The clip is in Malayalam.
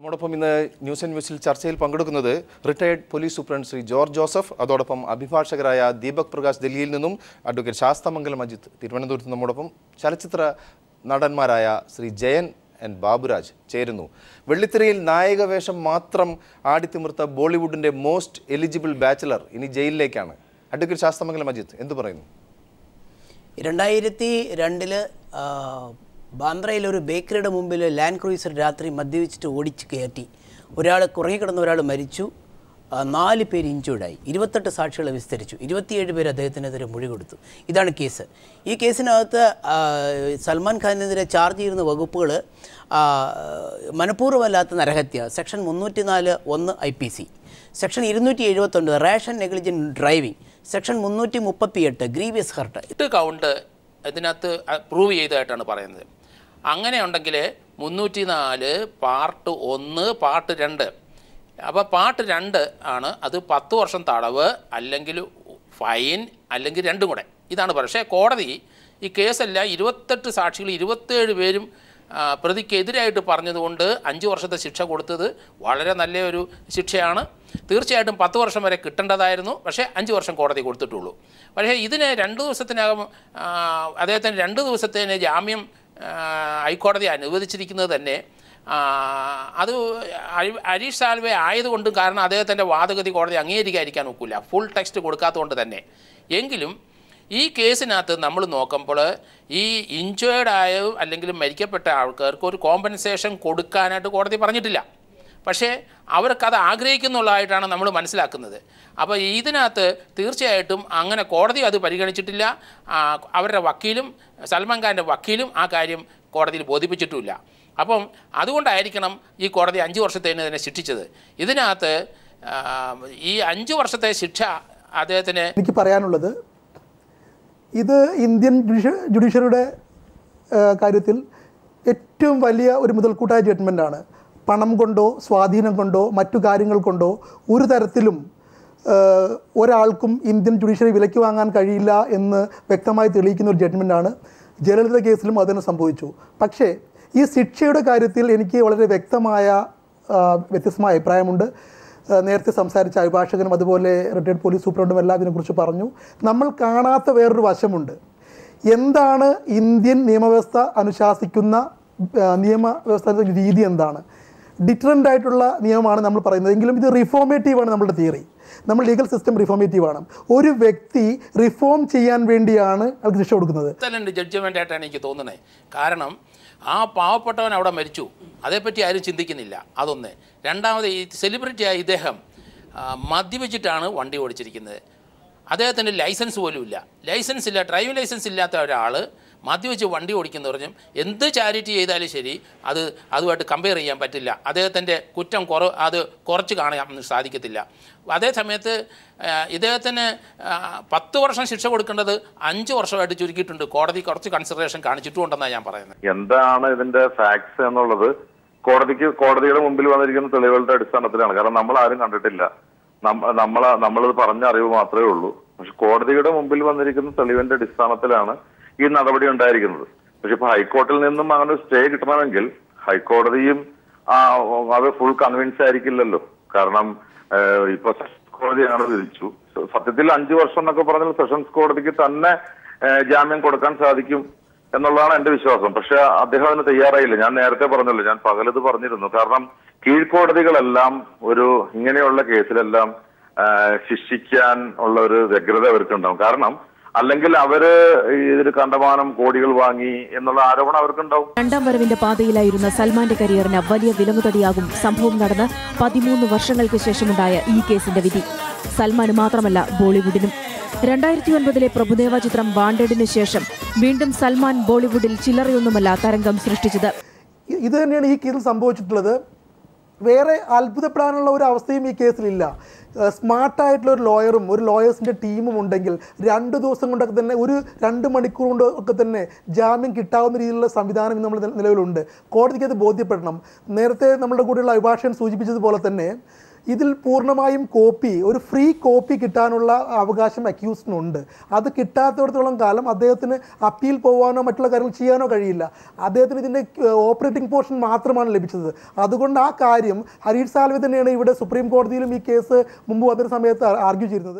നമ്മോടൊപ്പം ഇന്ന് ന്യൂസ് ആൻഡ് വ്യൂസിൽ ചർച്ചയിൽ പങ്കെടുക്കുന്നത് retired police superintendent Shri George Joseph, അതോടൊപ്പം അഭിഭാഷകരായ ദീപക് പ്രകാശ് ഡൽഹിയിൽ നിന്നും അഡ്വക്കേറ്റ് ശാസ്തമംഗലം അജിത്ത് തിരുവനന്തപുരത്ത് നമ്മോടൊപ്പം ചലച്ചിത്ര നടന്മാരായ ശ്രീ ജയൻ ആൻഡ് ബാബുരാജ് ചേരുന്നു. വെള്ളിത്തിരയിൽ നായകവേഷം മാത്രം ആടിത്തിമിർത്ത ബോളിവുഡിൻ്റെ മോസ്റ്റ് എലിജിബിൾ ബാച്ചിലർ ഇനി ജയിലിലേക്കാണ്. അഡ്വക്കേറ്റ് ശാസ്തമംഗലം അജിത്ത് എന്ത് പറയുന്നു? 2002 ബാന്ദ്രയിലൊരു ബേക്കറിയുടെ മുമ്പിൽ ലാൻഡ് ക്രൂയിസർ രാത്രി മദ്യപിച്ചിട്ട് ഓടിച്ച് കയറ്റി ഒരാൾ ഉറങ്ങിക്കിടന്ന ഒരാൾ മരിച്ചു, 4 പേര് ഇഞ്ചേർഡായി, 28 സാക്ഷികളെ വിസ്തരിച്ചു, 27 പേര് അദ്ദേഹത്തിനെതിരെ മൊഴി കൊടുത്തു. ഇതാണ് കേസ്. ഈ കേസിനകത്ത് സൽമാൻ ഖാനെതിരെ ചാർജ് ചെയ്യുന്ന വകുപ്പുകൾ മനഃപൂർവ്വമല്ലാത്ത നരഹത്യ സെക്ഷൻ 304(1) IPC, സെക്ഷൻ 279 റേഷൻ negligent driving, section 338 grievous hurt. ഇത് കൗണ്ട് ഇതിനകത്ത് പ്രൂവ് ചെയ്തതായിട്ടാണ് പറയുന്നത്. അങ്ങനെ ഉണ്ടെങ്കിൽ 304 പാർട്ട് 1 പാർട്ട് 2. അപ്പോൾ പാർട്ട് 2 ആണ് അത് 10 വർഷം തടവ് അല്ലെങ്കിൽ ഫൈൻ അല്ലെങ്കിൽ രണ്ടും കൂടെ. ഇതാണ് പറയുന്നത്. പക്ഷേ കോടതി ഈ കേസെല്ലാം 28 സാക്ഷികൾ 27 പേരും പ്രതിക്കെതിരായിട്ട് പറഞ്ഞതുകൊണ്ട് 5 വർഷത്തെ ശിക്ഷ കൊടുത്തത് വളരെ നല്ലൊരു ശിക്ഷയാണ്. തീർച്ചയായിട്ടും 10 വർഷം വരെ കിട്ടേണ്ടതായിരുന്നു, പക്ഷേ 5 വർഷം കോടതി കൊടുത്തിട്ടുള്ളൂ. പക്ഷേ ഇതിന് 2 ദിവസത്തിനകം അദ്ദേഹത്തിന് 2 ദിവസത്തേന് ജാമ്യം ഹൈക്കോടതി അനുവദിച്ചിരിക്കുന്നത് തന്നെ അത് ഹരീഷ് സാൽവെ ആയതുകൊണ്ടും, കാരണം അദ്ദേഹത്തിൻ്റെ വാദഗതി കോടതി അംഗീകരിക്കാതിരിക്കാൻ ഒക്കില്ല, ഫുൾ ടെക്സ്റ്റ് കൊടുക്കാത്തതുകൊണ്ട് തന്നെ. എങ്കിലും ഈ കേസിനകത്ത് നമ്മൾ നോക്കുമ്പോൾ ഈ ഇഞ്ചേർഡായ അല്ലെങ്കിൽ മരിക്കപ്പെട്ട ആൾക്കാർക്ക് ഒരു കോമ്പൻസേഷൻ കൊടുക്കാനായിട്ട് കോടതി പറഞ്ഞിട്ടില്ല. പക്ഷേ അവർക്കത് ആഗ്രഹിക്കുന്നുള്ളതായിട്ടാണ് നമ്മൾ മനസ്സിലാക്കുന്നത്. അപ്പോൾ ഇതിനകത്ത് തീർച്ചയായിട്ടും അങ്ങനെ കോടതി അത് പരിഗണിച്ചിട്ടില്ല. അവരുടെ വക്കീലും സൽമാൻ ഖാൻ്റെ വക്കീലും ആ കാര്യം കോടതിയിൽ ബോധിപ്പിച്ചിട്ടുമില്ല. അപ്പം അതുകൊണ്ടായിരിക്കണം ഈ കോടതി 5 വർഷത്തേന് തന്നെ ശിക്ഷിച്ചത്. ഇതിനകത്ത് ഈ 5 വർഷത്തെ ശിക്ഷ അദ്ദേഹത്തിന് എനിക്ക് പറയാനുള്ളത്, ഇത് ഇന്ത്യൻ ജുഡീഷ്യറിയുടെ കാര്യത്തിൽ ഏറ്റവും വലിയ ഒരു മുതൽക്കൂട്ടായ ജഡ്ജ്മെൻ്റാണ്. പണം കൊണ്ടോ സ്വാധീനം കൊണ്ടോ മറ്റു കാര്യങ്ങൾ കൊണ്ടോ ഒരു തരത്തിലും ഒരാൾക്കും ഇന്ത്യൻ ജുഡീഷ്യറി വിലയ്ക്ക് വാങ്ങാൻ കഴിയില്ല എന്ന് വ്യക്തമായി തെളിയിക്കുന്ന ഒരു ജഡ്ജ്മെൻ്റാണ്. ജയലളിത കേസിലും അതിന് സംഭവിച്ചു. പക്ഷേ ഈ ശിക്ഷയുടെ കാര്യത്തിൽ എനിക്ക് വളരെ വ്യത്യസ്തമായ അഭിപ്രായമുണ്ട്. നേരത്തെ സംസാരിച്ച അഭിഭാഷകനും അതുപോലെ റിട്ടയർഡ് പോലീസ് സൂപ്രണ്ടും എല്ലാം ഇതിനെക്കുറിച്ച് പറഞ്ഞു. നമ്മൾ കാണാത്ത വേറൊരു വശമുണ്ട്. എന്താണ് ഇന്ത്യൻ നിയമവ്യവസ്ഥ അനുശാസിക്കുന്ന നിയമവ്യവസ്ഥ രീതി? എന്താണ് ഡിറ്ററൻ്റ് ആയിട്ടുള്ള നിയമമാണ് നമ്മൾ പറയുന്നത്. എങ്കിലും ഇത് റിഫോർമേറ്റീവാണ്. നമ്മുടെ തിയറി, നമ്മൾ ലീഗൽ സിസ്റ്റം റിഫോർമേറ്റീവാണ്. ഒരു വ്യക്തി റിഫോം ചെയ്യാൻ വേണ്ടിയാണ് അവർക്ക് ശിക്ഷ കൊടുക്കുന്നത്. ജഡ്ജ്മെൻ്റായിട്ടാണ് എനിക്ക് തോന്നുന്നത്. കാരണം ആ പാവപ്പെട്ടവൻ അവിടെ മരിച്ചു, അതേപ്പറ്റി ആരും ചിന്തിക്കുന്നില്ല. അതൊന്ന്. രണ്ടാമത് ഈ സെലിബ്രിറ്റിയായ ഇദ്ദേഹം മദ്യപിച്ചിട്ടാണ് വണ്ടി ഓടിച്ചിരിക്കുന്നത്. അദ്ദേഹത്തിൻ്റെ ലൈസൻസ് പോലും ഇല്ല. ലൈസൻസ് ഇല്ല, ഡ്രൈവിംഗ് ലൈസൻസ് ഇല്ലാത്ത ഒരാൾ മദ്യപിച്ച് വണ്ടി ഓടിക്കുന്ന പറഞ്ഞും എന്ത് ചാരിറ്റി ചെയ്താലും ശരി അതുമായിട്ട് കമ്പയർ ചെയ്യാൻ പറ്റില്ല. അദ്ദേഹത്തിൻ്റെ കുറ്റം കുറച്ച് കാണാൻ സാധിക്കത്തില്ല. അതേ സമയത്ത് ഇദ്ദേഹത്തിന് 10 വർഷം ശിക്ഷ കൊടുക്കേണ്ടത് 5 വർഷമായിട്ട് ചുരുക്കിയിട്ടുണ്ട്. കോടതി കുറച്ച് കൺസിഡറേഷൻ കാണിച്ചിട്ടുണ്ടെന്നാണ് ഞാൻ പറയുന്നത്. എന്താണ് ഇതിന്റെ ഫാക്ട്സ് എന്നുള്ളത് കോടതിയുടെ മുമ്പിൽ വന്നിരിക്കുന്ന തെളിവുകളുടെ അടിസ്ഥാനത്തിലാണ്. കാരണം നമ്മൾ ആരും കണ്ടിട്ടില്ല, നമ്മളത് പറഞ്ഞ അറിവ് മാത്രമേ ഉള്ളൂ. പക്ഷെ കോടതിയുടെ മുമ്പിൽ വന്നിരിക്കുന്ന തെളിവിന്റെ അടിസ്ഥാനത്തിലാണ് ഈ നടപടി ഉണ്ടായിരിക്കുന്നത്. പക്ഷെ ഇപ്പൊ ഹൈക്കോർട്ടിൽ നിന്നും അങ്ങനെ സ്റ്റേ കിട്ടണമെങ്കിൽ ഹൈക്കോടതിയും അത് ഫുൾ കൺവിൻസ് ആയിരിക്കില്ലല്ലോ. കാരണം ഇപ്പൊ സെഷൻസ് കോടതിയാണ് വിധിച്ചു. സത്യത്തിൽ 5 വർഷം എന്നൊക്കെ പറഞ്ഞാൽ സെഷൻസ് കോടതിക്ക് തന്നെ ജാമ്യം കൊടുക്കാൻ സാധിക്കും എന്നുള്ളതാണ് എന്റെ വിശ്വാസം. പക്ഷെ അദ്ദേഹം അതിന് തയ്യാറായില്ല. ഞാൻ നേരത്തെ പറഞ്ഞല്ലോ, ഞാൻ പകലത് പറഞ്ഞിരുന്നു. കാരണം കീഴ്ക്കോടതികളെല്ലാം ഇങ്ങനെയുള്ള കേസിലെല്ലാം ശിക്ഷിക്കാൻ ഉള്ള ഒരു വ്യഗ്രത അവർക്കുണ്ടാവും. കാരണം അല്ലെങ്കിൽ അവര് ഇതിൽ കണ്ടമാനം കോടികൾ വാങ്ങി എന്നുള്ള ആരോപണം അവർക്കുണ്ടാവും. 2ാം വരവിന്റെ പാതയിലായിരുന്ന സൽമാന്റെ കരിയറിന് വലിയ വിലങ്ങുതടിയാകും സംഭവം നടന്ന് 13 വർഷങ്ങൾക്ക് ശേഷമുണ്ടായ ഈ കേസിന്റെ വിധി. സൽമാന് മാത്രമല്ല, ബോളിവുഡിനും. 2009 പ്രഭുദേവ ചിത്രം വാണ്ടഡിന് ശേഷം വീണ്ടും സൽമാൻ ബോളിവുഡിൽ ചില്ലറയൊന്നുമല്ല തരംഗം സൃഷ്ടിച്ചത്. ഇത് തന്നെയാണ് ഈ കേസിൽ സംഭവിച്ചിട്ടുള്ളത്. വേറെ അത്ഭുതപ്പെടാനുള്ള ഒരു അവസ്ഥയും ഈ കേസിലില്ല. സ്മാർട്ടായിട്ടുള്ള ഒരു ലോയറും ഒരു ലോയേഴ്സിൻ്റെ ടീമും ഉണ്ടെങ്കിൽ 2 ദിവസം കൊണ്ടൊക്കെ തന്നെ, ഒരു 2 മണിക്കൂർ കൊണ്ടൊക്കെ തന്നെ ജാമ്യം കിട്ടാവുന്ന രീതിയിലുള്ള സംവിധാനം നമ്മുടെ നിലവിലുണ്ട്. കോടതിക്ക് അത് ബോധ്യപ്പെടണം. നേരത്തെ നമ്മുടെ കൂടെയുള്ള അഭിഭാഷകൻ സൂചിപ്പിച്ചതുപോലെ തന്നെ ഇതിൽ പൂർണ്ണമായും കോപ്പി, ഒരു ഫ്രീ കോപ്പി കിട്ടാനുള്ള അവകാശം അക്യൂസ്ഡിനുണ്ട്. അത് കിട്ടാത്തിടത്തോളം കാലം അദ്ദേഹത്തിന് അപ്പീൽ പോകാനോ മറ്റുള്ള കാര്യങ്ങൾ ചെയ്യാനോ കഴിയില്ല. അദ്ദേഹത്തിന് ഇതിൻ്റെ ഓപ്പറേറ്റിംഗ് പോർഷൻ മാത്രമാണ് ലഭിച്ചത്. അതുകൊണ്ട് ആ കാര്യം ഹരീഷ് സാൽവെ തന്നെയാണ് ഇവിടെ സുപ്രീം കോടതിയിലും ഈ കേസ് മുമ്പ് വന്നൊരു സമയത്ത് ആർഗ്യൂ ചെയ്യുന്നത്.